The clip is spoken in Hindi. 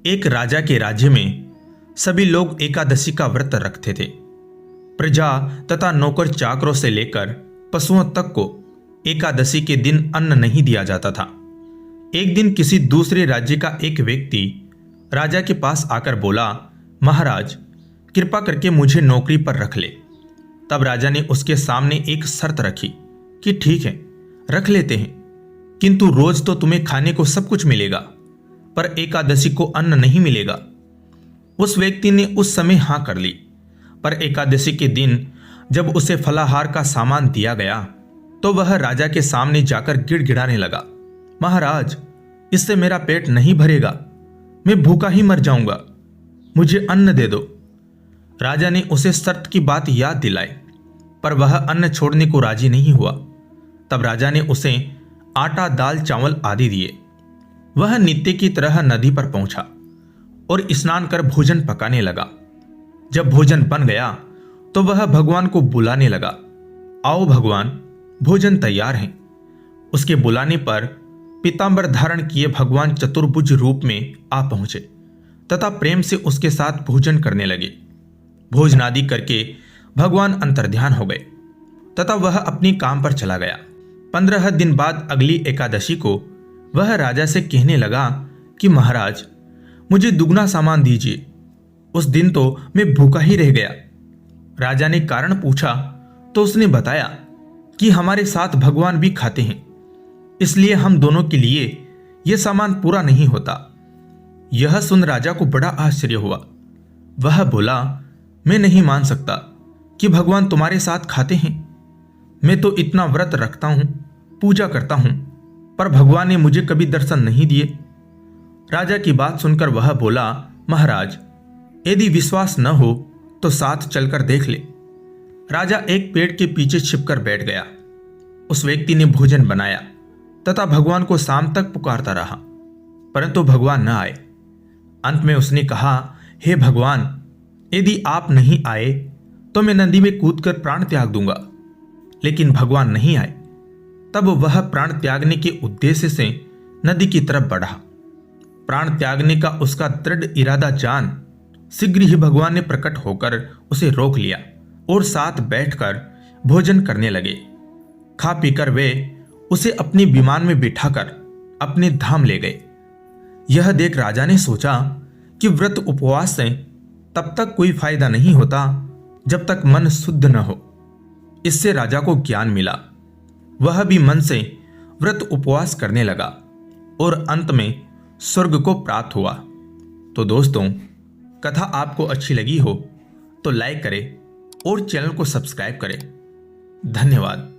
एक राजा के राज्य में सभी लोग एकादशी का व्रत रखते थे। प्रजा तथा नौकर चाकरों से लेकर पशुओं तक को एकादशी के दिन अन्न नहीं दिया जाता था। एक दिन किसी दूसरे राज्य का एक व्यक्ति राजा के पास आकर बोला, महाराज कृपा करके मुझे नौकरी पर रख ले। तब राजा ने उसके सामने एक शर्त रखी कि ठीक है, रख लेते हैं, किंतु रोज तो तुम्हें खाने को सब कुछ मिलेगा, पर एकादशी को अन्न नहीं मिलेगा। उस व्यक्ति ने उस समय हां कर ली, पर एकादशी के दिन जब उसे फलाहार का सामान दिया गया तो वह राजा के सामने जाकर गिड़गिड़ाने लगा, महाराज इससे मेरा पेट नहीं भरेगा, मैं भूखा ही मर जाऊंगा, मुझे अन्न दे दो। राजा ने उसे शर्त की बात याद दिलाई, पर वह अन्न छोड़ने को राजी नहीं हुआ। तब राजा ने उसे आटा, दाल, चावल आदि दिए। वह नित्य की तरह नदी पर पहुंचा और स्नान कर भोजन पकाने लगा। जब भोजन बन गया तो वह भगवान को बुलाने लगा, आओ भगवान, भोजन तैयार है। उसके बुलाने पर पीतांबर धारण किए भगवान चतुर्भुज रूप में आ पहुंचे तथा प्रेम से उसके साथ भोजन करने लगे। भोजनादि करके भगवान अंतर्ध्यान हो गए तथा वह अपनी काम पर चला गया। 15 दिन बाद अगली एकादशी को वह राजा से कहने लगा कि महाराज मुझे दुगना सामान दीजिए, उस दिन तो मैं भूखा ही रह गया। राजा ने कारण पूछा तो उसने बताया कि हमारे साथ भगवान भी खाते हैं, इसलिए हम दोनों के लिए यह सामान पूरा नहीं होता। यह सुन राजा को बड़ा आश्चर्य हुआ। वह बोला, मैं नहीं मान सकता कि भगवान तुम्हारे साथ खाते हैं। मैं तो इतना व्रत रखता हूं, पूजा करता हूं, पर भगवान ने मुझे कभी दर्शन नहीं दिए। राजा की बात सुनकर वह बोला, महाराज यदि विश्वास न हो तो साथ चलकर देख ले। राजा एक पेड़ के पीछे छिपकर बैठ गया। उस व्यक्ति ने भोजन बनाया तथा भगवान को शाम तक पुकारता रहा, परंतु भगवान न आए। अंत में उसने कहा, हे भगवान, यदि आप नहीं आए तो मैं नदी में कूदकर प्राण त्याग दूंगा। लेकिन भगवान नहीं आए। तब वह प्राण त्यागने के उद्देश्य से नदी की तरफ बढ़ा। प्राण त्यागने का उसका दृढ़ इरादा जान शीघ्र ही भगवान ने प्रकट होकर उसे रोक लिया और साथ बैठकर भोजन करने लगे। खा पीकर वे उसे अपने विमान में बिठाकर अपने धाम ले गए। यह देख राजा ने सोचा कि व्रत उपवास से तब तक कोई फायदा नहीं होता जब तक मन शुद्ध न हो। इससे राजा को ज्ञान मिला। वह भी मन से व्रत उपवास करने लगा और अंत में स्वर्ग को प्राप्त हुआ। तो दोस्तों, कथा आपको अच्छी लगी हो तो लाइक करें और चैनल को सब्सक्राइब करें। धन्यवाद।